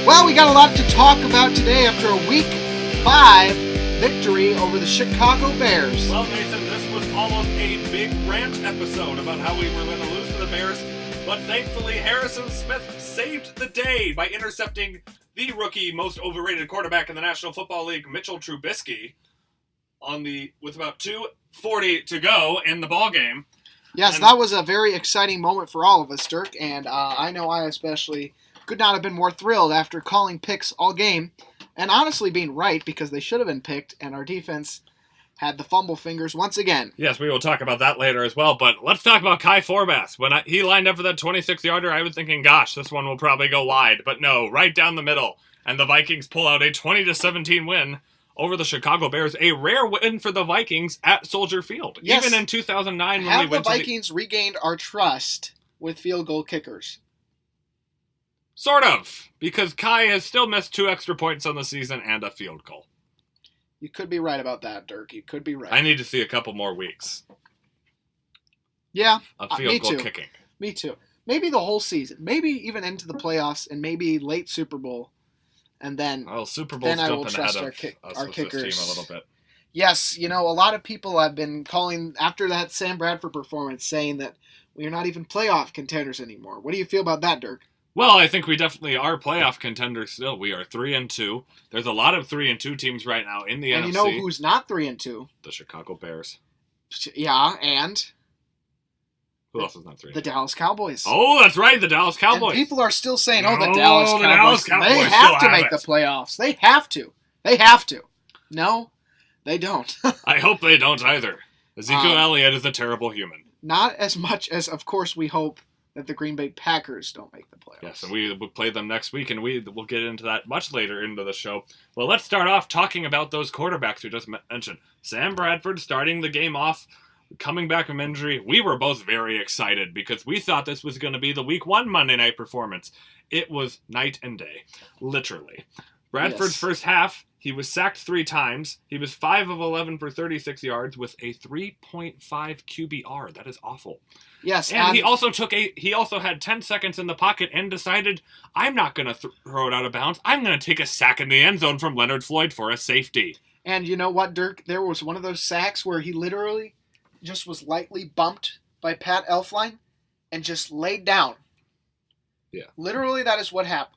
Well, we got a lot to talk about today after a Week 5 victory over the Chicago Bears. Well, Nathan, this was almost a big rant episode about how we were going to lose to the Bears, but thankfully Harrison Smith saved the day by intercepting the rookie most overrated quarterback in the National Football League, Mitchell Trubisky, with about 2:40 to go in the ball game. Yes, that was a very exciting moment for all of us, Dirk, and I know I especially could not have been more thrilled after calling picks all game, and honestly being right because they should have been picked, and our defense had the fumble fingers once again. Yes, we will talk about that later as well, but let's talk about Kai Forbath. When he lined up for that 26-yarder, I was thinking, gosh, this one will probably go wide, but no, right down the middle, and the Vikings pull out a 20-17 win over the Chicago Bears, a rare win for the Vikings at Soldier Field. Yes. Even in 2009 when Have we went the Vikings regained our trust with field goal kickers? Sort of, because Kai has still missed 2 extra points on the season and a field goal. You could be right about that, Dirk. You could be right. I need to see a couple more weeks Yeah, of field goal kicking. Me too. Maybe the whole season. Maybe even into the playoffs and maybe late Super Bowl. And then, Well, Super Bowl's jumping ahead of our us kickers. with this team a little bit. Yes, a lot of people have been calling, after that Sam Bradford performance, saying that we are not even playoff contenders anymore. What do you feel about that, Dirk? Well, I think we definitely are playoff contenders still. We are 3-2. There's a lot of 3-2 teams right now in the NFC. And you know who's not 3-2? The Chicago Bears. Yeah, and Who else is not 3-2? the Dallas Cowboys. Oh, that's right, the Dallas Cowboys. And people are still saying, the No, Dallas the Cowboys. Dallas Cowboys They still have to have make it. the playoffs. They have to. They have to. No, they don't. I hope they don't either. Ezekiel Elliott is a terrible human. Not as much as, of course, we hope that the Green Bay Packers don't make the playoffs. Yes, and we will play them next week, and we'll get into that much later into the show. Well, let's start off talking about those quarterbacks we just mentioned. Sam Bradford starting the game off, coming back from injury. We were both very excited because we thought this was going to be the Week 1 Monday night performance. It was night and day, literally. Bradford's first half, he was sacked 3 times. He was 5 of 11 for 36 yards with a 3.5 QBR. That is awful. Yes, and he also had 10 seconds in the pocket and decided, I'm not going to throw it out of bounds. I'm going to take a sack in the end zone from Leonard Floyd for a safety. And you know what, Dirk? There was one of those sacks where he literally just was lightly bumped by Pat Elflein and just laid down. Yeah. Literally, that is what happened.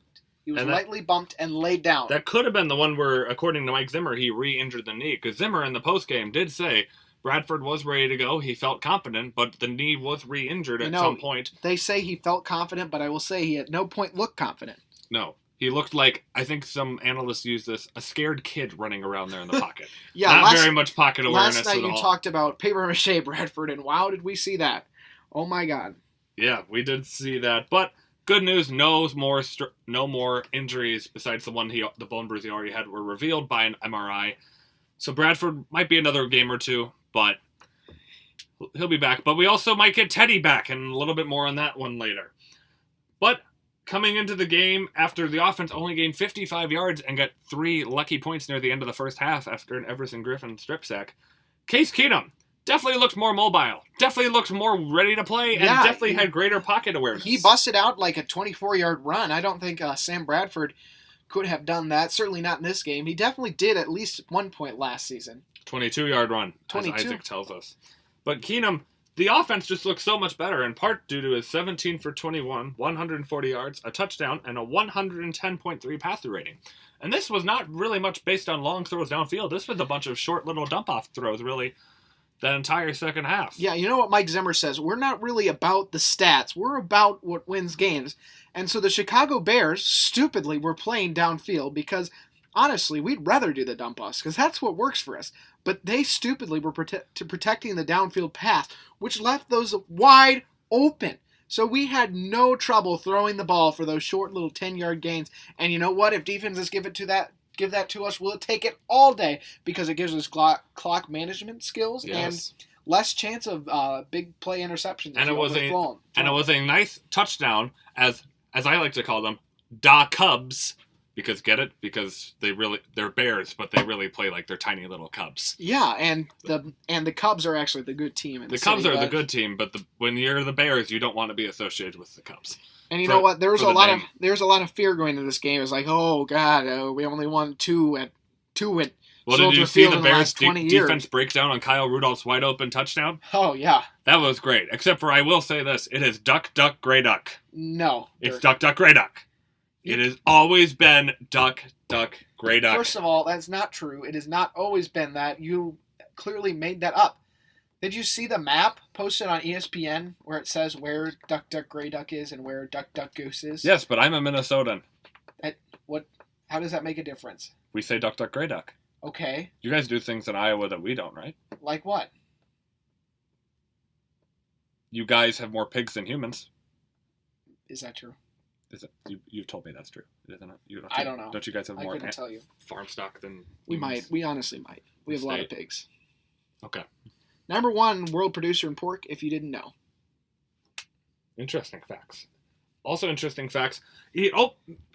He was lightly bumped and laid down. That could have been the one where, according to Mike Zimmer, he re-injured the knee. Because Zimmer in the postgame did say Bradford was ready to go. He felt confident, but the knee was re-injured at some point. They say he felt confident, but I will say he at no point looked confident. No. He looked like, I think some analysts use this, a scared kid running around there in the pocket. Yeah, Not very much pocket awareness last night at all. you talked about papier-mâché Bradford, and wow, did we see that. Oh my God. Yeah, we did see that. But good news, no more injuries besides the bone bruise he already had were revealed by an MRI. So Bradford might be another game or two, but he'll be back. But we also might get Teddy back, and a little bit more on that one later. But coming into the game after the offense only gained 55 yards and got 3 lucky points near the end of the first half after an Everson Griffin strip sack, Case Keenum definitely looked more mobile, definitely looked more ready to play, and definitely had greater pocket awareness. He busted out like a 24-yard run. I don't think Sam Bradford could have done that, certainly not in this game. He definitely did at least at one point last season. 22-yard run, 22. as Isaac tells us. But Keenum, the offense just looks so much better, in part due to his 17 for 21, 140 yards, a touchdown, and a 110.3 passer rating. And this was not really much based on long throws downfield. This was a bunch of short little dump-off throws, really, that entire second half. Yeah, you know what Mike Zimmer says? We're not really about the stats. We're about what wins games. And so the Chicago Bears, stupidly, were playing downfield because, honestly, we'd rather do the dump-offs because that's what works for us. But they stupidly were protecting the downfield pass, which left those wide open. So we had no trouble throwing the ball for those short little 10-yard gains. And you know what? If defenses give that to us, we'll take it all day because it gives us clock management skills and less chance of big play interceptions. And it was a nice touchdown, as I like to call them, da Cubs, Because get it? Because they're bears, but they really play like they're tiny little cubs. Yeah, and the Cubs are actually the good team. The Cubs are the good team, but when you're the Bears, you don't want to be associated with the Cubs. And you know what? There was a lot of fear going into this game. It was like, oh God, we only won two at Well, Soldier did you see Field the in Bears' 20 years. defense breakdown on Kyle Rudolph's wide open touchdown? Oh yeah. That was great. Except for I will say this: it is duck, duck, gray duck. No, It's Dirk. duck, duck, gray duck. It has always been duck, duck, gray duck. First of all, that's not true. It has not always been that. You clearly made that up. Did you see the map posted on ESPN where it says where Duck Duck Gray Duck is and where Duck Duck Goose is? Yes, but I'm a Minnesotan. How does that make a difference? We say duck, duck, gray duck. Okay. You guys do things in Iowa that we don't, right? Like what? You guys have more pigs than humans. Is that true? Is it? You've told me that's true, isn't it? I don't know. Don't you guys have I more couldn't tell you. farm stock than We humans? might. We honestly might. We have a lot of pigs. Okay. Number 1 world producer in pork, if you didn't know. Interesting facts. Also interesting facts.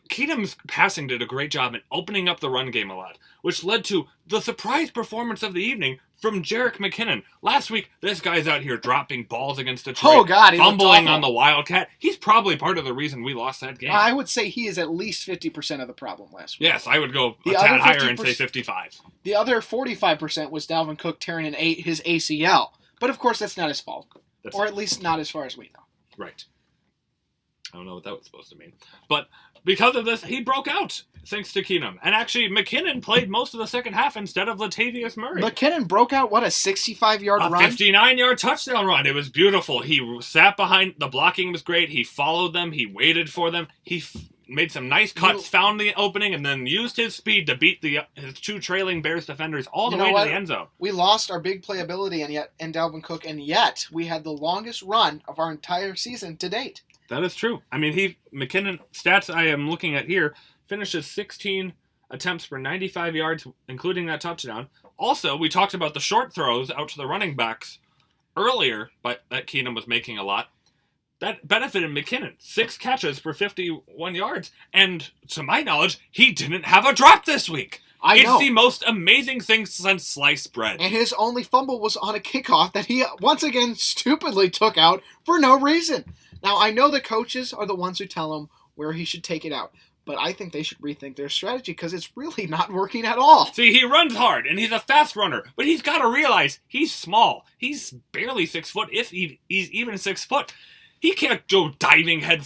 Keenum's passing did a great job in opening up the run game a lot, which led to the surprise performance of the evening from Jerick McKinnon. Last week, this guy's out here dropping balls against Detroit, Oh God, he fumbling on the Wildcat. He's probably part of the reason we lost that game. I would say he is at least 50% of the problem last week. Yes, I would go a The tad other higher and 50%. say 55. The other 45% was Dalvin Cook tearing his ACL. But of course, that's not his fault. Or at least not as far as we know. Right. I don't know what that was supposed to mean. But because of this, he broke out, thanks to Keenum. And actually, McKinnon played most of the second half instead of Latavius Murray. McKinnon broke out, what, a 65-yard run? A 59-yard touchdown run. It was beautiful. He sat behind. The blocking was great. He followed them. He waited for them. He made some nice cuts, found the opening, and then used his speed to beat his 2 trailing Bears defenders all the way to the end zone. We lost our big playability and Dalvin Cook, and yet we had the longest run of our entire season to date. That is true. I mean, McKinnon, stats I am looking at here, finishes 16 attempts for 95 yards, including that touchdown. Also, we talked about the short throws out to the running backs earlier, but that Keenum was making a lot. That benefited McKinnon. 6 catches for 51 yards. And to my knowledge, he didn't have a drop this week. I know. It's the most amazing thing since sliced bread. And his only fumble was on a kickoff that he once again stupidly took out for no reason. Now, I know the coaches are the ones who tell him where he should take it out, but I think they should rethink their strategy because it's really not working at all. See, he runs hard, and he's a fast runner, but he's got to realize he's small. He's barely 6 foot, if he's even 6 foot. He can't go diving head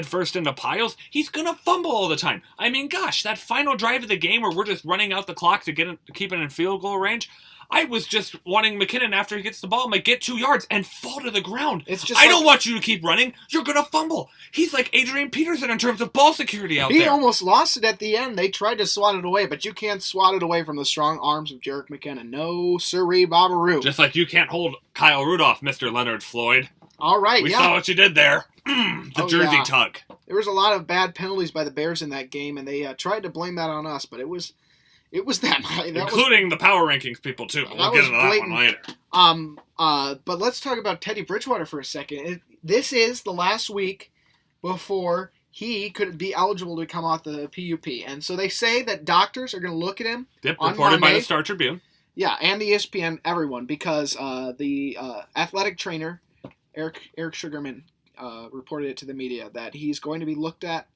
first into piles. He's going to fumble all the time. I mean, gosh, that final drive of the game where we're just running out the clock to keep it in field goal range, I was just wanting McKinnon after he gets the ball, get 2 yards and fall to the ground. I don't want you to keep running. You're going to fumble. He's like Adrian Peterson in terms of ball security out there. He almost lost it at the end. They tried to swat it away, but you can't swat it away from the strong arms of Jerick McKinnon. No siree, Babaroo. Just like you can't hold Kyle Rudolph, Mr. Leonard Floyd. All right, We saw what you did there. The jersey tug. There was a lot of bad penalties by the Bears in that game, and they tried to blame that on us, but it was them. Including the power rankings people, too. We'll get into that one later. But let's talk about Teddy Bridgewater for a second. This is the last week before he could be eligible to come off the PUP. And so they say that doctors are going to look at him on reported Monday. by the Star Tribune. Yeah, and the ESPN, everyone, because the athletic trainer, Eric Sugarman, reported it to the media that he's going to be looked at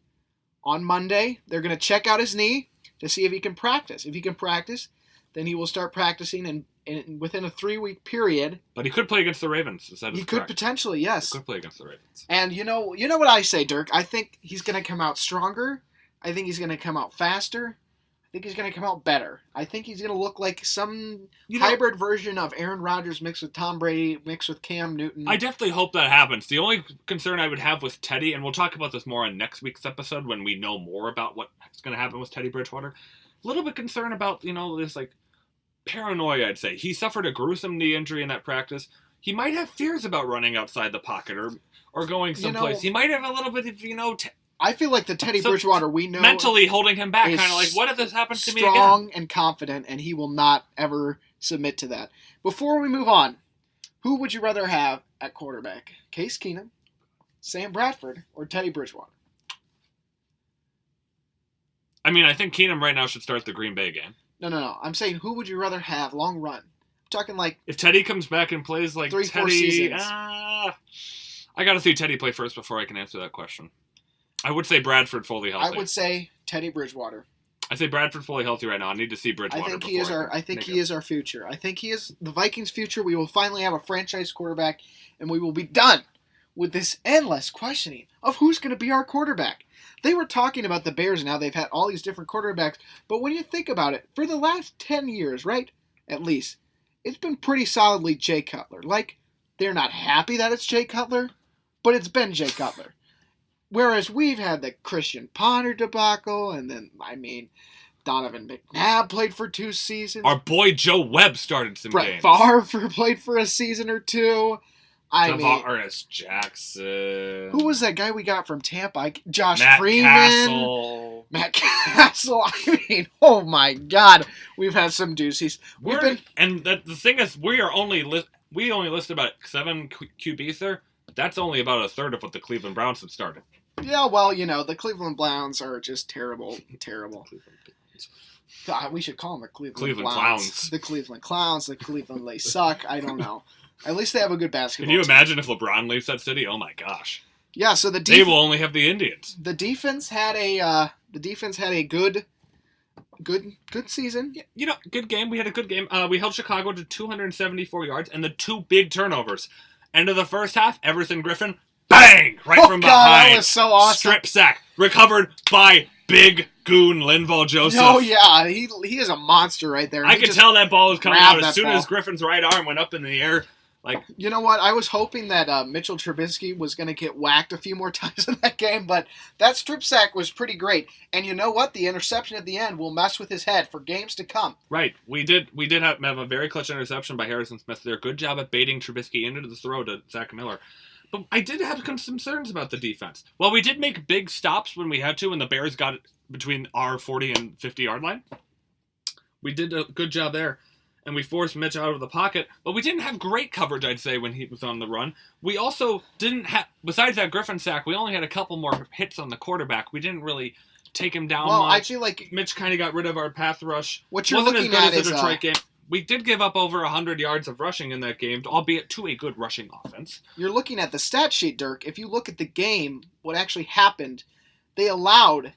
on Monday. They're going to check out his knee to see if he can practice. If he can practice, then he will start practicing and within a 3-week period. But he could play against the Ravens. He could potentially, yes. He could play against the Ravens. And you know what I say, Dirk? I think he's going to come out stronger. I think he's going to come out faster. I think he's going to come out better. I think he's going to look like some hybrid version of Aaron Rodgers mixed with Tom Brady, mixed with Cam Newton. I definitely hope that happens. The only concern I would have with Teddy, and we'll talk about this more on next week's episode when we know more about what's going to happen with Teddy Bridgewater. A little bit concerned about, this paranoia, I'd say. He suffered a gruesome knee injury in that practice. He might have fears about running outside the pocket or going someplace. He might have a little bit of, I feel like the Teddy Bridgewater we know mentally holding him back, kind of like, what if this happens to me again? Strong and confident, and he will not ever submit to that. Before we move on, who would you rather have at quarterback? Case Keenum, Sam Bradford, or Teddy Bridgewater? I mean, I think Keenum right now should start the Green Bay game. No. I'm saying who would you rather have long run? I'm talking like if Teddy comes back and plays like 3-4 seasons. I got to see Teddy play first before I can answer that question. I would say Bradford fully healthy. I would say Teddy Bridgewater. I say Bradford fully healthy right now. I need to see Bridgewater. I think he is our future. I think he is the Vikings' future. We will finally have a franchise quarterback, and we will be done with this endless questioning of who's going to be our quarterback. They were talking about the Bears and how they've had all these different quarterbacks, but when you think about it, for the last 10 years, right, at least, it's been pretty solidly Jay Cutler. Like, they're not happy that it's Jay Cutler, but it's been Jay Cutler. Whereas we've had the Christian Ponder debacle, and then, Donovan McNabb played for 2 seasons. Our boy Joe Webb started some games. Brett Favre played for a season or 2. Tavares Jackson. Who was that guy we got from Tampa? Josh Matt Freeman. Castle. Matt Castle. Oh my God. We've had some doozies. And the thing is, we only listed about 7 QBs there. That's only about a third of what the Cleveland Browns have started. Yeah, well, the Cleveland Browns are just terrible. God, we should call them the Cleveland Clowns. The Cleveland Clowns. The Cleveland They Suck. I don't know. At least they have a good basketball Can you team. imagine if LeBron leaves that city? Oh my gosh. Yeah, so they will only have the Indians. The defense had a good season. Good game. We had a good game. We held Chicago to 274 yards and the 2 big turnovers. End of the first half, Everson Griffin, bang! Right from behind. That was so awesome. Strip sack. Recovered by big goon Linval Joseph. Oh, yeah. He is a monster right there. I could tell that ball was coming out as soon as Griffin's right arm went up in the air. You know what? I was hoping that Mitchell Trubisky was going to get whacked a few more times in that game, but that strip sack was pretty great. And you know what? The interception at the end will mess with his head for games to come. Right. We did have a very clutch interception by Harrison Smith there. Good job at baiting Trubisky into the throw to Zach Miller. But I did have some concerns about the defense. Well, we did make big stops when we had to, and the Bears got it between our 40 and 50-yard line. We did a good job there. And we forced Mitch out of the pocket. But we didn't have great coverage, I'd say, when he was on the run. We also didn't have, besides that Griffin sack, we only had a couple more hits on the quarterback. We didn't really take him down much. I feel like Mitch kind of got rid of our pass rush. What you're looking at is the Detroit game. We did give up over 100 yards of rushing in that game, albeit to a good rushing offense. You're looking at the stat sheet, Dirk. If you look at the game, what actually happened, they allowed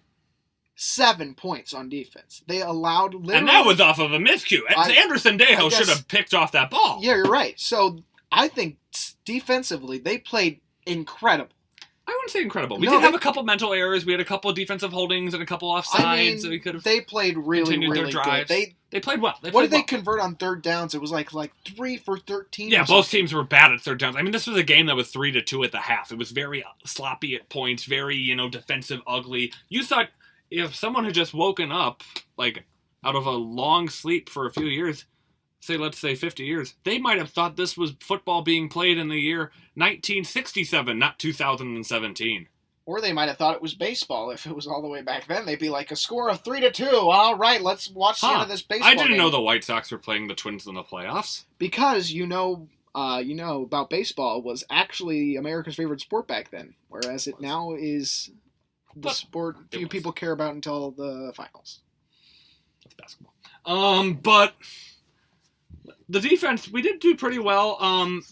7 points on defense. They allowed literally... And that was off of a miscue. Anderson Dejo should have picked off that ball. Yeah, you're right. So I think defensively, they played incredible. I wouldn't say incredible. We did have a couple mental errors. We had a couple of defensive holdings and a couple offsides. So we could have they played really good. They played well. What did they convert on third downs? It was like 3 for 13. Yeah, both teams were bad at third downs. I mean, this was a game that was 3-2 at the half. It was very sloppy at points, very, defensive, ugly. You thought if someone had just woken up, out of a long sleep for a few years, let's say 50 years, they might have thought this was football being played in the year 1967, not 2017. Or they might have thought it was baseball. If it was all the way back then, they'd be like a score of 3-2. All right, let's watch the end of this baseball I didn't game. know the White Sox were playing the Twins in the playoffs. Because about baseball was actually America's favorite sport back then, whereas it now is the sport few people care about until the finals. That's basketball. But the defense, we did do pretty well,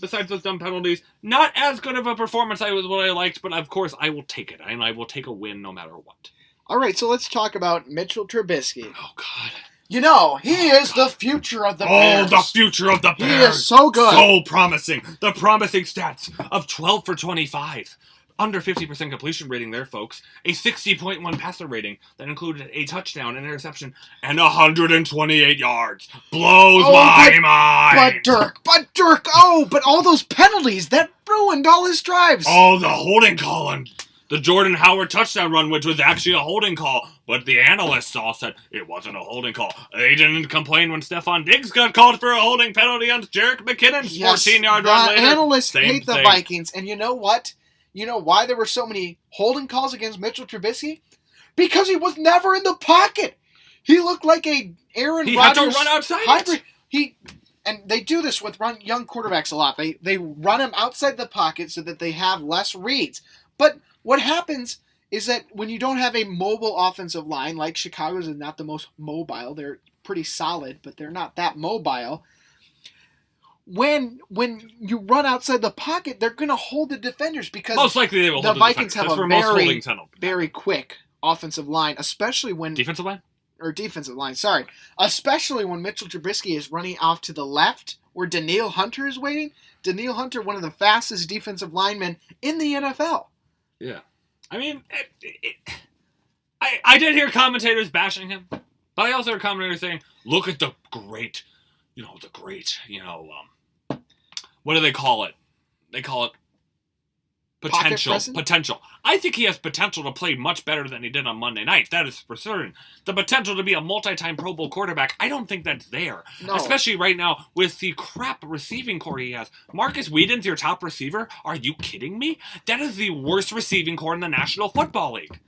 besides those dumb penalties. Not as good of a performance as what I liked, but of course I will take it, and I will take a win no matter what. All right, so let's talk about Mitchell Trubisky. Oh, God. He is the future of the Bears. Oh, the future of the Bears. He is so good. So promising. The promising stats of 12 for 25. Under 50% completion rating there, folks. A 60.1 passer rating that included a touchdown, an interception, and 128 yards. Blows my mind. But Dirk, but all those penalties, that ruined all his drives. Oh, the holding call on the Jordan Howard touchdown run, which was actually a holding call, but the analysts all said it wasn't a holding call. They didn't complain when Stephon Diggs got called for a holding penalty on Jerick McKinnon's 14-yard run later. The analysts hate the Vikings, and you know what? You know why there were so many holding calls against Mitchell Trubisky? Because he was never in the pocket. He looked like a Aaron Rodgers had to run outside hybrid. And they do this with young quarterbacks a lot. They run him outside the pocket so that they have less reads. But what happens is that when you don't have a mobile offensive line, like Chicago's is not the most mobile, they're pretty solid, but they're not that mobile. When you run outside the pocket, they're going to hold the defenders because most likely they will. The Vikings have a very quick offensive line, especially when defensive line. Sorry, especially when Mitchell Trubisky is running off to the left, where Danielle Hunter is waiting. Danielle Hunter, one of the fastest defensive linemen in the NFL. Yeah, I mean, I did hear commentators bashing him, but I also heard commentators saying, "Look at the great, what do they call it? They call it potential. I think he has potential to play much better than he did on Monday night. That is for certain. The potential to be a multi-time Pro Bowl quarterback, I don't think that's there. No. Especially right now with the crap receiving core he has. Marcus Whedon's your top receiver? Are you kidding me? That is the worst receiving core in the National Football League.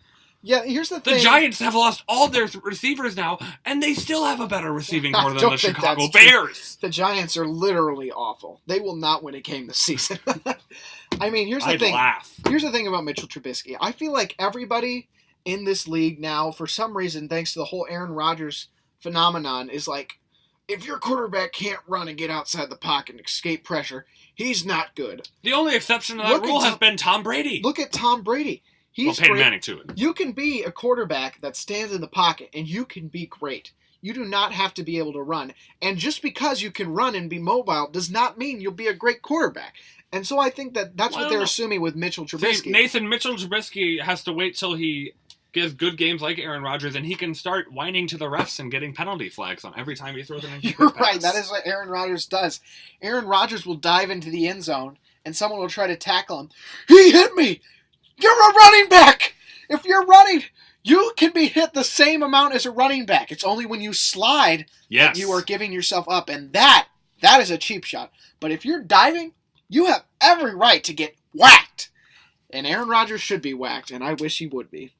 Yeah, here's the thing. The Giants have lost all their receivers now, and they still have a better receiving core than the Chicago Bears. The Giants are literally awful. They will not win a game this season. I mean, here's the thing. Here's the thing about Mitchell Trubisky. I feel like everybody in this league now, for some reason, thanks to the whole Aaron Rodgers phenomenon, is like, if your quarterback can't run and get outside the pocket and escape pressure, he's not good. The only exception to that rule has been Tom Brady. Look at Tom Brady. He's Peyton Manning too. You can be a quarterback that stands in the pocket, and you can be great. You do not have to be able to run. And just because you can run and be mobile does not mean you'll be a great quarterback. And so I think that's what they're assuming with Mitchell Trubisky. Mitchell Trubisky has to wait till he gives good games like Aaron Rodgers, and he can start whining to the refs and getting penalty flags on every time he throws an incomplete pass. You're right. That is what Aaron Rodgers does. Aaron Rodgers will dive into the end zone, and someone will try to tackle him. He hit me! You're a running back! If you're running, you can be hit the same amount as a running back. It's only when you slide that you are giving yourself up, and that is a cheap shot. But if you're diving, you have every right to get whacked. And Aaron Rodgers should be whacked, and I wish he would be.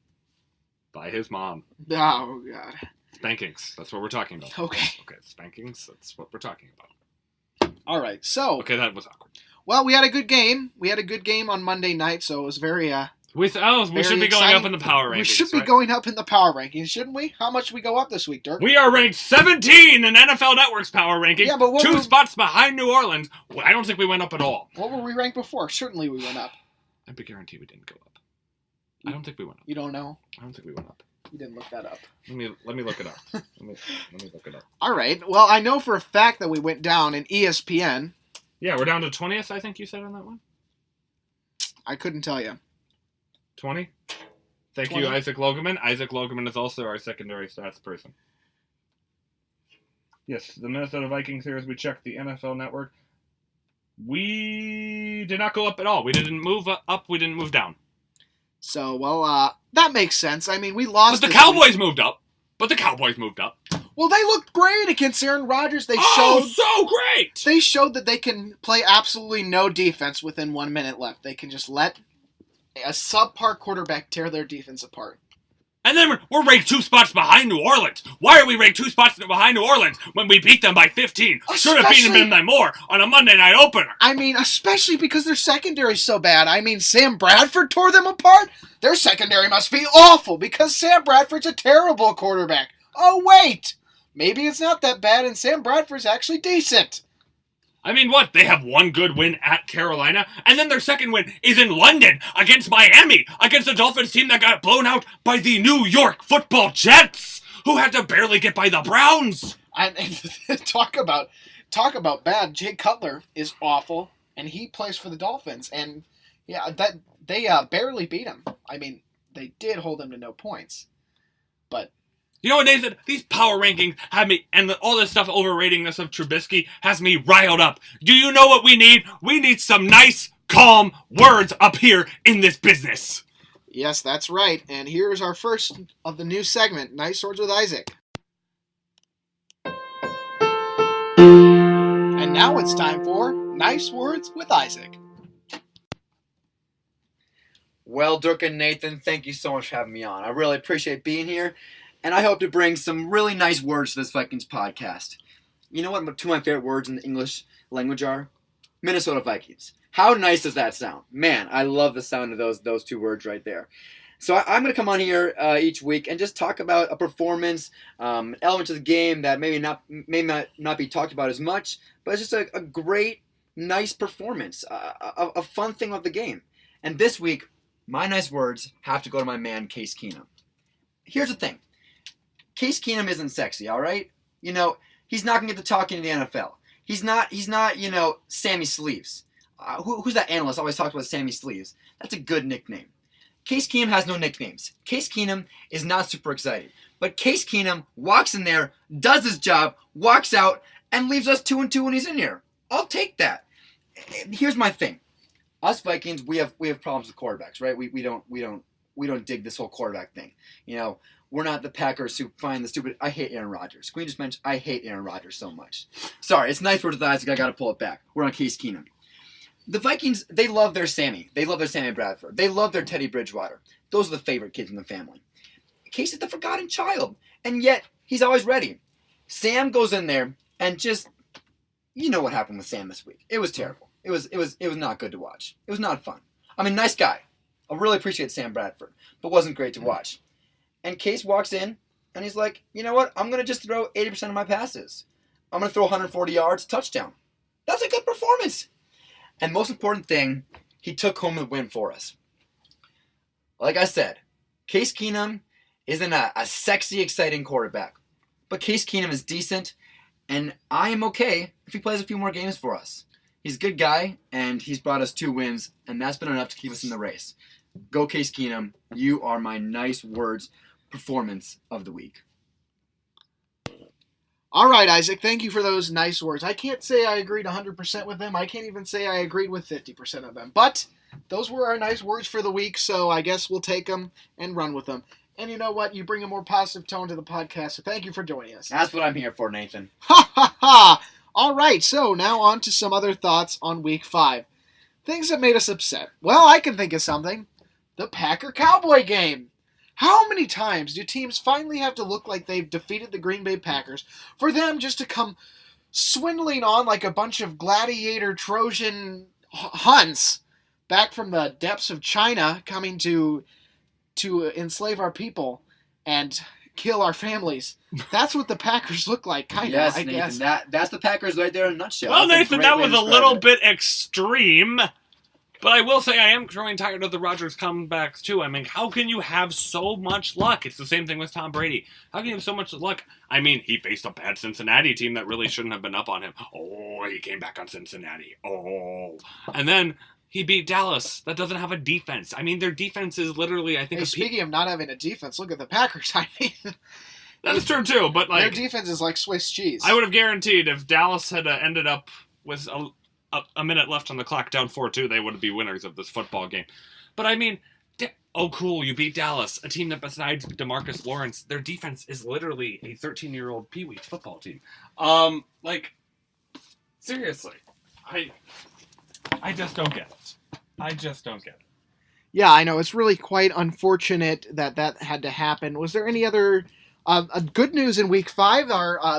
By his mom. Oh, God. Spankings. That's what we're talking about. Okay, spankings. That's what we're talking about. All right, so... Okay, that was awkward. Well, we had a good game. We had a good game on Monday night, so it was very we should be going up in the power rankings. We should be going up in the power rankings, shouldn't we? How much we go up this week, Dirk? We are ranked 17 in NFL Network's power rankings. Yeah, but 2 spots behind New Orleans. I don't think we went up at all. What were we ranked before? Certainly we went up. I guarantee we didn't go up. I don't think we went up. You don't know? I don't think we went up. You didn't look that up. Let me look it up. let me look it up. All right. Well, I know for a fact that we went down in ESPN. Yeah, we're down to 20th, I think you said on that one. I couldn't tell you. 20? Thank you, Isaac Logeman. Isaac Logeman is also our secondary stats person. Yes, the Minnesota Vikings here, as we checked the NFL Network. We did not go up at all. We didn't move up. We didn't move down. So, well, that makes sense. I mean, we lost. But the Cowboys moved up. Well, they looked great against Aaron Rodgers. They showed so great. They showed that they can play absolutely no defense within 1 minute left. They can just let a subpar quarterback tear their defense apart. And then we're ranked 2 spots behind New Orleans. Why are we ranked 2 spots behind New Orleans when we beat them by 15? Should have beaten them by more on a Monday night opener. I mean, especially because their secondary's so bad. I mean, Sam Bradford tore them apart. Their secondary must be awful because Sam Bradford's a terrible quarterback. Oh, wait. Maybe it's not that bad and Sam Bradford's actually decent. I mean, what? They have one good win at Carolina, and then their second win is in London against Miami, against the Dolphins team that got blown out by the New York Football Jets, who had to barely get by the Browns. And talk about bad. Jay Cutler is awful, and he plays for the Dolphins, and yeah, that they barely beat him. I mean, they did hold him to no points, but. You know what, Nathan? These power rankings have me, and all this stuff overrating this of Trubisky has me riled up. Do you know what we need? We need some nice, calm words up here in this business. Yes, that's right. And here's our first of the new segment, Nice Words with Isaac. And now it's time for Nice Words with Isaac. Well, Dirk and Nathan, thank you so much for having me on. I really appreciate being here. And I hope to bring some really nice words to this Vikings podcast. You know what 2 of my favorite words in the English language are? Minnesota Vikings. How nice does that sound? Man, I love the sound of those 2 words right there. So I'm going to come on here each week and just talk about a performance, elements of the game that may not be talked about as much, but it's just a great, nice performance, a fun thing of the game. And this week, my nice words have to go to my man Case Keenum. Here's the thing. Case Keenum isn't sexy, all right? He's not going to get the talking in the NFL. He's not, Sammy Sleeves. Who's that analyst always talks about Sammy Sleeves? That's a good nickname. Case Keenum has no nicknames. Case Keenum is not super excited. But Case Keenum walks in there, does his job, walks out, and leaves us 2-2 when he's in here. I'll take that. Here's my thing. Us Vikings, we have problems with quarterbacks, right? We don't dig this whole quarterback thing. We're not the Packers who find the stupid. I hate Aaron Rodgers. Can we just mention I hate Aaron Rodgers so much? Sorry, it's nice words with Isaac. I got to pull it back. We're on Case Keenum. The Vikings, they love their Sammy. They love their Sammy Bradford. They love their Teddy Bridgewater. Those are the favorite kids in the family. Case is the forgotten child, and yet he's always ready. Sam goes in there and just, what happened with Sam this week. It was terrible. It was not good to watch. It was not fun. I mean, nice guy. I really appreciate Sam Bradford, but wasn't great to watch. And Case walks in, and he's like, you know what? I'm going to just throw 80% of my passes. I'm going to throw 140 yards, touchdown. That's a good performance. And most important thing, he took home the win for us. Like I said, Case Keenum isn't a sexy, exciting quarterback. But Case Keenum is decent, and I am okay if he plays a few more games for us. He's a good guy, and he's brought us 2 wins, and that's been enough to keep us in the race. Go Case Keenum. You are my nice words performance of the week. All right, Isaac, thank you for those nice words. I can't say I agreed 100% with them. I can't even say I agreed with 50% of them. But those were our nice words for the week, so I guess we'll take them and run with them. And you know what? You bring a more positive tone to the podcast, so thank you for joining us. That's what I'm here for, Nathan. Ha ha ha! All right, so now on to some other thoughts on Week 5. Things that made us upset. Well, I can think of something. The Packer-Cowboy game. How many times do teams finally have to look like they've defeated the Green Bay Packers for them just to come swindling on like a bunch of gladiator Trojan Huns back from the depths of China coming to enslave our people and kill our families? That's what the Packers look like, kind of, yes, I Nathan, guess. that's the Packers right there in a nutshell. Well, That's Nathan, great that way to was a describe little it. bit extreme. But I will say I am growing tired of the Rodgers comebacks, too. I mean, how can you have so much luck? It's the same thing with Tom Brady. How can you have so much luck? I mean, he faced a bad Cincinnati team that really shouldn't have been up on him. Oh, he came back on Cincinnati. Oh. And then he beat Dallas. That doesn't have a defense. I mean, their defense is literally, I think... Hey, speaking of not having a defense, look at the Packers. I mean... That's true, too, but like... Their defense is like Swiss cheese. I would have guaranteed if Dallas had ended up with a minute left on the clock, down 4-2, they would be winners of this football game. But I mean, oh cool, you beat Dallas, a team that besides DeMarcus Lawrence, their defense is literally a 13-year-old Pee Wee football team. Seriously, I just don't get it. I just don't get it. Yeah, I know. It's really quite unfortunate that had to happen. Was there any other good news in Week 5?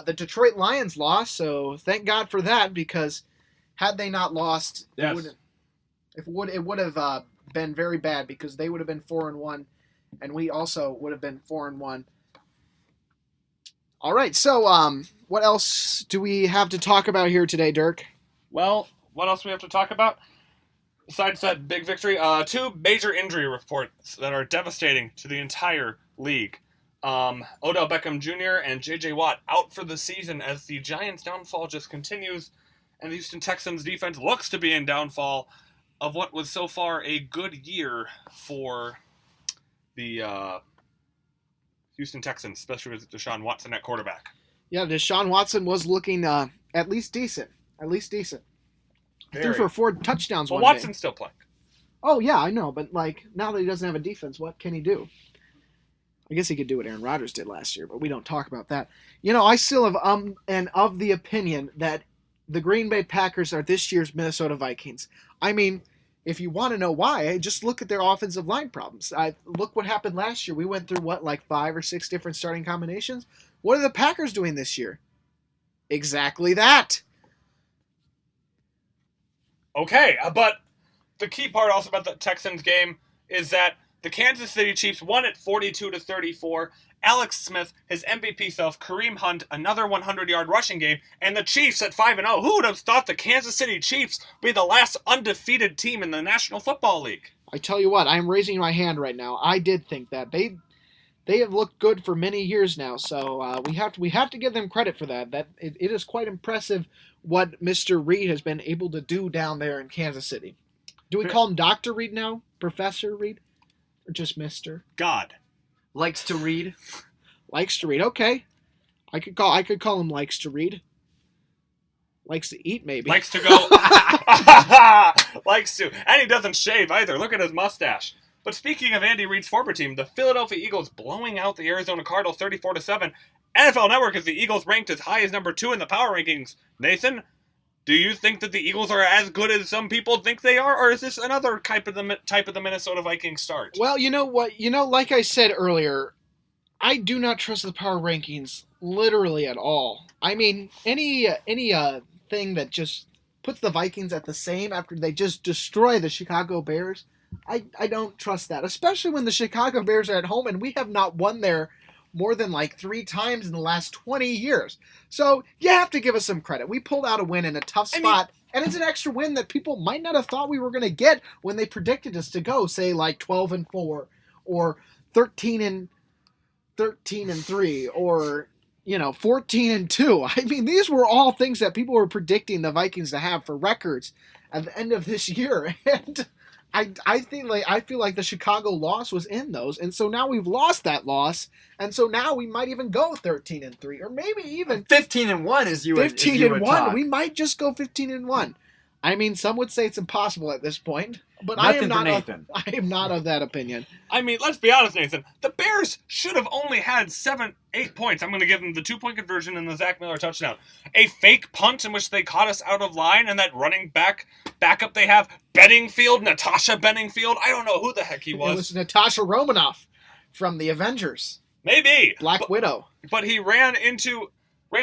The Detroit Lions lost, so thank God for that, because had they not lost, yes. it would have been very bad, because they would have been 4-1, and we also would have been 4-1. All right, so what else do we have to talk about here today, Dirk? Well, what else do we have to talk about? Besides that big victory, 2 major injury reports that are devastating to the entire league. Odell Beckham Jr. and J.J. Watt out for the season as the Giants' downfall just continues, and the Houston Texans' defense looks to be in downfall of what was so far a good year for the Houston Texans, especially with Deshaun Watson at quarterback. Yeah, Deshaun Watson was looking at least decent. Threw Very. for 4 touchdowns Well, one day. Watson's still playing. Oh, yeah, I know, but now that he doesn't have a defense, what can he do? I guess he could do what Aaron Rodgers did last year, but we don't talk about that. I still have and of the opinion that the Green Bay Packers are this year's Minnesota Vikings. I mean, if you want to know why, just look at their offensive line problems. Look what happened last year. We went through, 5 or 6 different starting combinations? What are the Packers doing this year? Exactly that. Okay, but the key part also about the Texans game is that The Kansas City Chiefs won it 42-34. Alex Smith, his MVP self, Kareem Hunt, another 100-yard rushing game, and the Chiefs at 5-0. Who would have thought the Kansas City Chiefs would be the last undefeated team in the National Football League? I tell you what, I'm raising my hand right now. I did think that. They have looked good for many years now, so we have to give them credit for that. It is quite impressive what Mr. Reed has been able to do down there in Kansas City. Do we call him Dr. Reed now? Professor Reed? Or just Mr.? God. Likes to read. Likes to read. Okay. I could call him likes to read. Likes to eat, maybe. Likes to go. Likes to. And he doesn't shave either. Look at his mustache. But speaking of Andy Reid's former team, the Philadelphia Eagles blowing out the Arizona Cardinals 34-7. NFL Network has the Eagles ranked as high as number 2 in the power rankings. Nathan, do you think that the Eagles are as good as some people think they are, or is this another type of the Minnesota Vikings start? Well, you know what? Like I said earlier, I do not trust the power rankings literally at all. I mean, any thing that just puts the Vikings at the same after they just destroy the Chicago Bears, I don't trust that, especially when the Chicago Bears are at home and we have not won there more than like 3 times in the last 20 years. So you have to give us some credit. We pulled out a win in a tough spot, and it's an extra win that people might not have thought we were going to get when they predicted us to go, say, like 12-4 or 13-3 or 14-2. I mean, these were all things that people were predicting the Vikings to have for records at the end of this year, and I feel like the Chicago loss was in those, and so now we've lost that loss, and so now we might even go 13-3, or maybe even 15-1 as you 15-1. We might just go 15-1. I mean, some would say it's impossible at this point, but I am not of that opinion. I mean, let's be honest, Nathan. The Bears should have only had 8 points. I'm going to give them the 2-point conversion and the Zach Miller touchdown. A fake punt in which they caught us out of line, and that running backup they have, Natasha Bedingfield. I don't know who the heck he was. It was Natasha Romanoff from the Avengers. Maybe. Black Widow. But he ran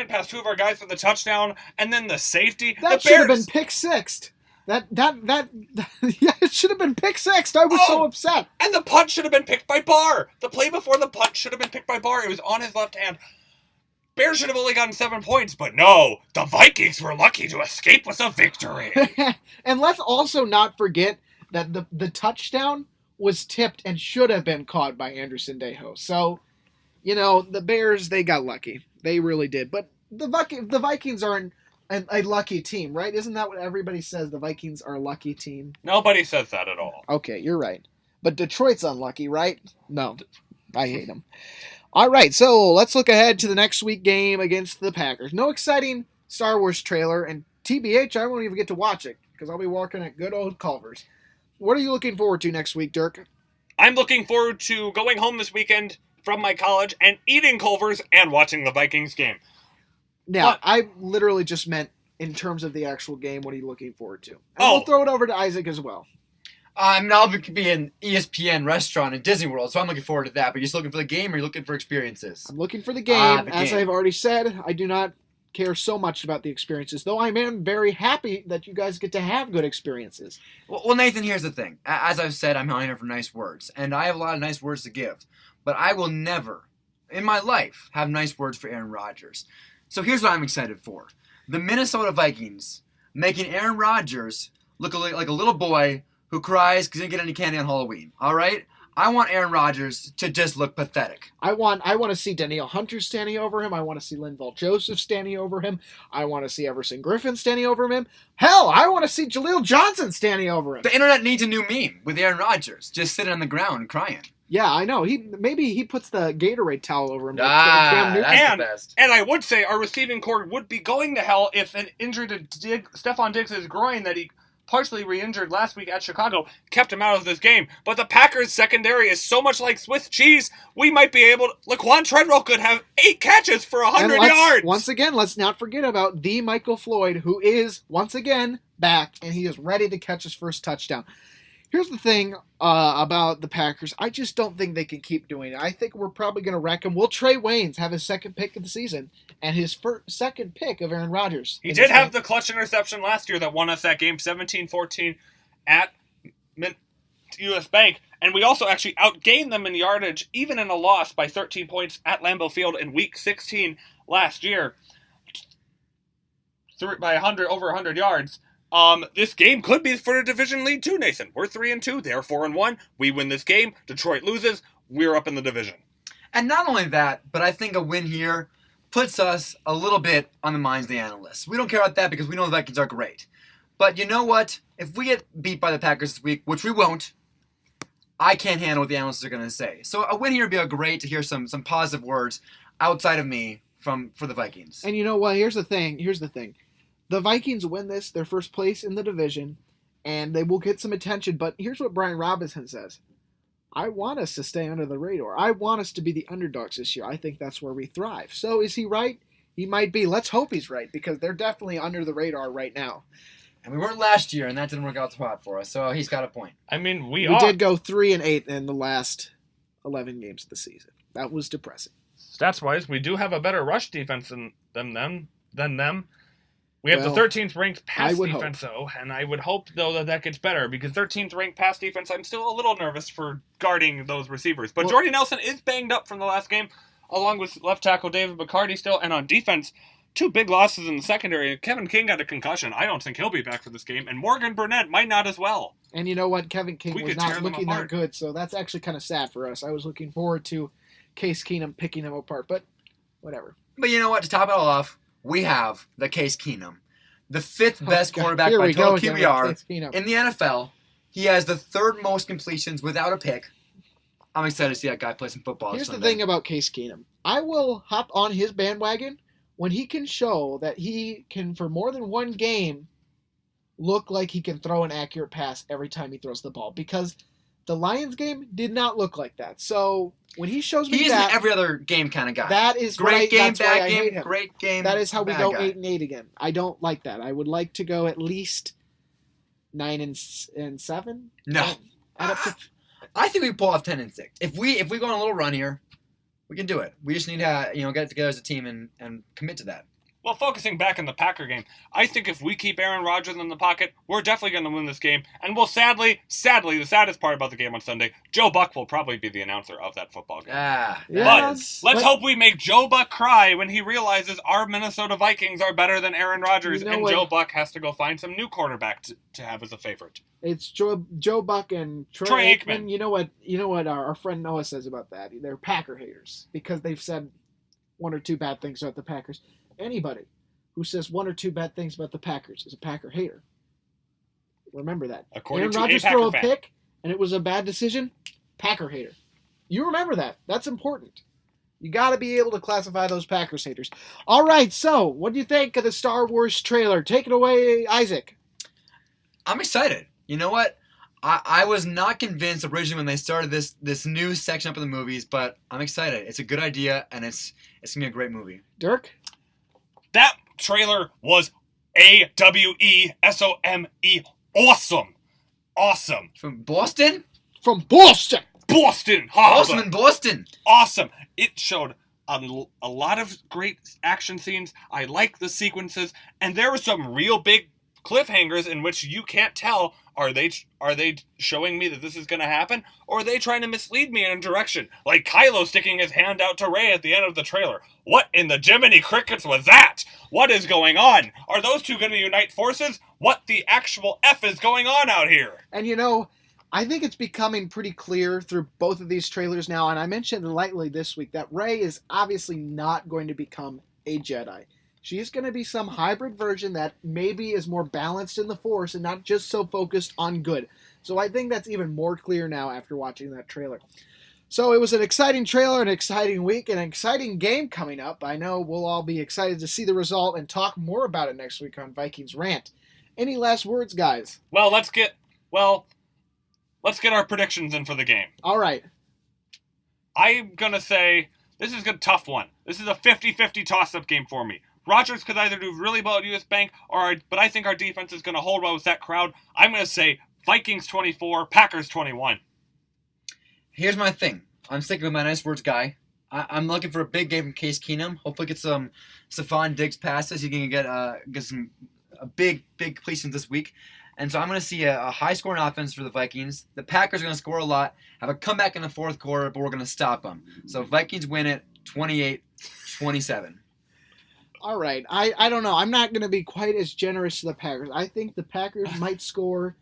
past 2 of our guys for the touchdown, and then the safety. That should have been pick sixed. Yeah, it should have been pick sixed. I was so upset. And the punt should have been picked by Barr. The play before the punt should have been picked by Barr. It was on his left hand. Bears should have only gotten 7 points, but no, the Vikings were lucky to escape with a victory. And let's also not forget that the touchdown was tipped and should have been caught by Anderson Dejo. So, the Bears, they got lucky. They really did. But the Vikings are a lucky team, right? Isn't that what everybody says? The Vikings are a lucky team? Nobody says that at all. Okay, you're right. But Detroit's unlucky, right? No, I hate them. All right, so let's look ahead to the next week game against the Packers. No exciting Star Wars trailer, and TBH, I won't even get to watch it because I'll be working at good old Culver's. What are you looking forward to next week, Dirk? I'm looking forward to going home this weekend from my college and eating Culver's and watching the Vikings game. Now, I literally just meant in terms of the actual game, what are you looking forward to? And we'll throw it over to Isaac as well. I'll be an ESPN restaurant in Disney World, so I'm looking forward to that. But you're just looking for the game, or you're looking for experiences? I'm looking for the game. As I've already said, I do not care so much about the experiences, though I am very happy that you guys get to have good experiences. Well, Nathan, here's the thing. As I've said, I'm not here for nice words, and I have a lot of nice words to give. But I will never, in my life, have nice words for Aaron Rodgers. So here's what I'm excited for. The Minnesota Vikings making Aaron Rodgers look like a little boy who cries because he didn't get any candy on Halloween. All right? I want Aaron Rodgers to just look pathetic. I want to see Danielle Hunter standing over him. I want to see Linval Joseph standing over him. I want to see Everson Griffin standing over him. Hell, I want to see Jaleel Johnson standing over him. The internet needs a new meme with Aaron Rodgers just sitting on the ground crying. Yeah, I know. Maybe he puts the Gatorade towel over him. That's the best. And I would say our receiving core would be going to hell if an injury to Stephon Diggs' groin that he partially re-injured last week at Chicago kept him out of this game. But the Packers' secondary is so much like Swiss cheese, we might be able to... Laquan Treadwell could have 8 catches for 100 yards! Once again, let's not forget about the Michael Floyd, who is, once again, back, and he is ready to catch his first touchdown. Here's the thing about the Packers. I just don't think they can keep doing it. I think we're probably going to wreck them. Will Trey Waynes have his second pick of the season and his second pick of Aaron Rodgers? He did have the clutch interception last year that won us that game 17-14 at US Bank. And we also actually outgained them in yardage, even in a loss by 13 points at Lambeau Field in Week 16 last year, by over 100 yards. This game could be for a division lead too, Nathan. We're 3-2. They're 4-1. We win this game. Detroit loses. We're up in the division. And not only that, but I think a win here puts us a little bit on the minds of the analysts. We don't care about that because we know the Vikings are great. But you know what? If we get beat by the Packers this week, which we won't, I can't handle what the analysts are going to say. So a win here would be great to hear some positive words outside of me for the Vikings. And you know what? Here's the thing. The Vikings win this, their first place in the division, and they will get some attention. But here's what Brian Robinson says. I want us to stay under the radar. I want us to be the underdogs this year. I think that's where we thrive. So is he right? He might be. Let's hope he's right, because they're definitely under the radar right now. And we weren't last year, and that didn't work out too hot for us. So he's got a point. I mean, we did go 3-8 in the last 11 games of the season. That was depressing. Stats-wise, we do have a better rush defense than them. We have the 13th ranked pass defense, though, and I would hope, though, that gets better, because 13th ranked pass defense, I'm still a little nervous for guarding those receivers. But Jordy Nelson is banged up from the last game, along with left tackle David McCarty still, and on defense, 2 big losses in the secondary. Kevin King got a concussion. I don't think he'll be back for this game, and Morgan Burnett might not as well. And you know what? Kevin King was not looking that good, so that's actually kind of sad for us. I was looking forward to Case Keenum picking him apart, but whatever. But you know what? To top it all off, we have the Case Keenum, the 5th best quarterback by total QBR in the NFL. He has the 3rd most completions without a pick. I'm excited to see that guy play some football. Here's the thing about Case Keenum. I will hop on his bandwagon when he can show that he can, for more than one game, look like he can throw an accurate pass every time he throws the ball. Because the Lions game did not look like that. So when he shows me he's an every other game kind of guy. That is great game, bad game, great game. That is how we go guy. 8-8 again. I don't like that. I would like to go at least 9-7. No, I think we pull off 10-6. If we go on a little run here, we can do it. We just need to get together as a team and commit to that. Well, focusing back in the Packer game, I think if we keep Aaron Rodgers in the pocket, we're definitely going to win this game. And we'll sadly, the saddest part about the game on Sunday, Joe Buck will probably be the announcer of that football game. Let's hope we make Joe Buck cry when he realizes our Minnesota Vikings are better than Aaron Rodgers, and Joe Buck has to go find some new quarterback to have as a favorite. It's Joe Buck and Troy Aikman. You know what our friend Noah says about that? They're Packer haters because they've said 1 or 2 bad things about the Packers. Anybody who says 1 or 2 bad things about the Packers is a Packer hater. Remember that. Aaron Rodgers threw a pick, and it was a bad decision. Packer hater. You remember that. That's important. You got to be able to classify those Packers haters. All right, so what do you think of the Star Wars trailer? Take it away, Isaac. I'm excited. You know what? I was not convinced originally when they started this new section up in the movies, but I'm excited. It's a good idea, and it's going to be a great movie. Dirk? That trailer was AWESOME. Awesome. Awesome. From Boston? From Boston. Boston. Awesome in Boston. Awesome. It showed a lot of great action scenes. I like the sequences. And there were some real big cliffhangers in which you can't tell, are they showing me that this is going to happen, or are they trying to mislead me in a direction? Like Kylo sticking his hand out to Rey at the end of the trailer. What in the Jiminy Crickets was that? What is going on? Are those two going to unite forces? What the actual F is going on out here? And I think it's becoming pretty clear through both of these trailers now, and I mentioned lightly this week that Rey is obviously not going to become a Jedi. She is going to be some hybrid version that maybe is more balanced in the Force and not just so focused on good. So I think that's even more clear now after watching that trailer. So it was an exciting trailer, an exciting week, an exciting game coming up. I know we'll all be excited to see the result and talk more about it next week on Vikings Rant. Any last words, guys? Well, let's get our predictions in for the game. All right. I'm going to say this is a tough one. This is a 50-50 toss-up game for me. Rodgers could either do really well at US Bank, but I think our defense is going to hold well with that crowd. I'm going to say Vikings 24, Packers 21. Here's my thing. I'm sticking with my nice words guy. I'm looking for a big game from Case Keenum. Hopefully get some Stephon Diggs passes. He can get some big completions this week. And so I'm going to see a high-scoring offense for the Vikings. The Packers are going to score a lot, have a comeback in the fourth quarter, but we're going to stop them. So Vikings win it 28-27. All right. I don't know. I'm not going to be quite as generous to the Packers. I think the Packers might score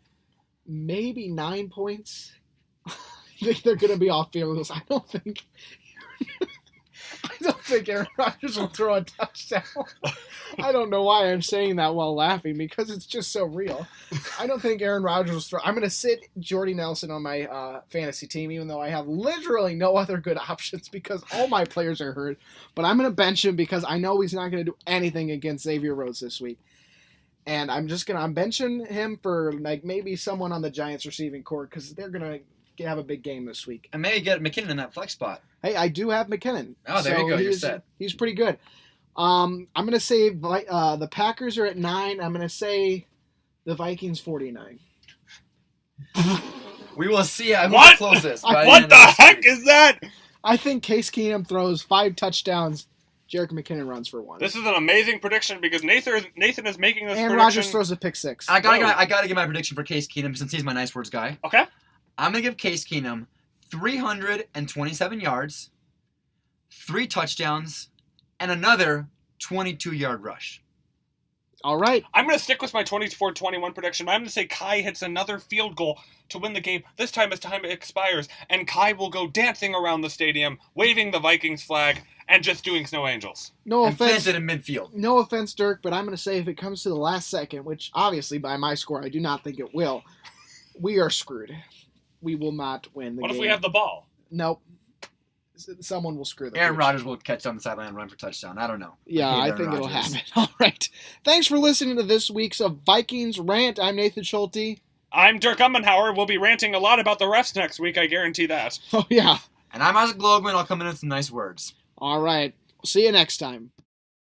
maybe 9 points. I think they're going to be off field goals. I don't think Aaron Rodgers will throw a touchdown. I don't know why I'm saying that while laughing, because it's just so real. I don't think Aaron Rodgers will throw. I'm going to sit Jordy Nelson on my fantasy team, even though I have literally no other good options because all my players are hurt. But I'm going to bench him because I know he's not going to do anything against Xavier Rhodes this week. And I'm benching him for like maybe someone on the Giants receiving court because they're going to have a big game this week. And maybe get McKinnon in that flex spot. Hey, I do have McKinnon. Oh, there you go. You're set. He's pretty good. I'm going to say the Packers are at 9. I'm going to say the Vikings 49. We will see. I'm What? going to close this. What the heck is that? I think Case Keenum throws 5 touchdowns. Jerick McKinnon runs for 1. This is an amazing prediction because Nathan is making this and prediction. Rodgers throws a pick 6. I gotta give my prediction for Case Keenum since he's my nice words guy. Okay. I'm gonna give Case Keenum 327 yards, 3 touchdowns, and another 22-yard rush. All right. I'm going to stick with my 24-21 prediction. I'm going to say Kai hits another field goal to win the game. This time as time expires, and Kai will go dancing around the stadium, waving the Vikings flag, and just doing snow angels. No And offense. plants it in midfield. No offense, Dirk, but I'm going to say if it comes to the last second, which obviously by my score I do not think it will, we are screwed. We will not win the game. What if we have the ball? Nope. Someone will screw them. Aaron Rodgers will catch on the sideline and run for touchdown. I don't know. Yeah, I think it'll happen. All right. Thanks for listening to this week's of Vikings Rant. I'm Nathan Schulte. I'm Dirk Ummenhauer. We'll be ranting a lot about the refs next week, I guarantee that. Oh, yeah. And I'm Isaac Logan. I'll come in with some nice words. All right. See you next time.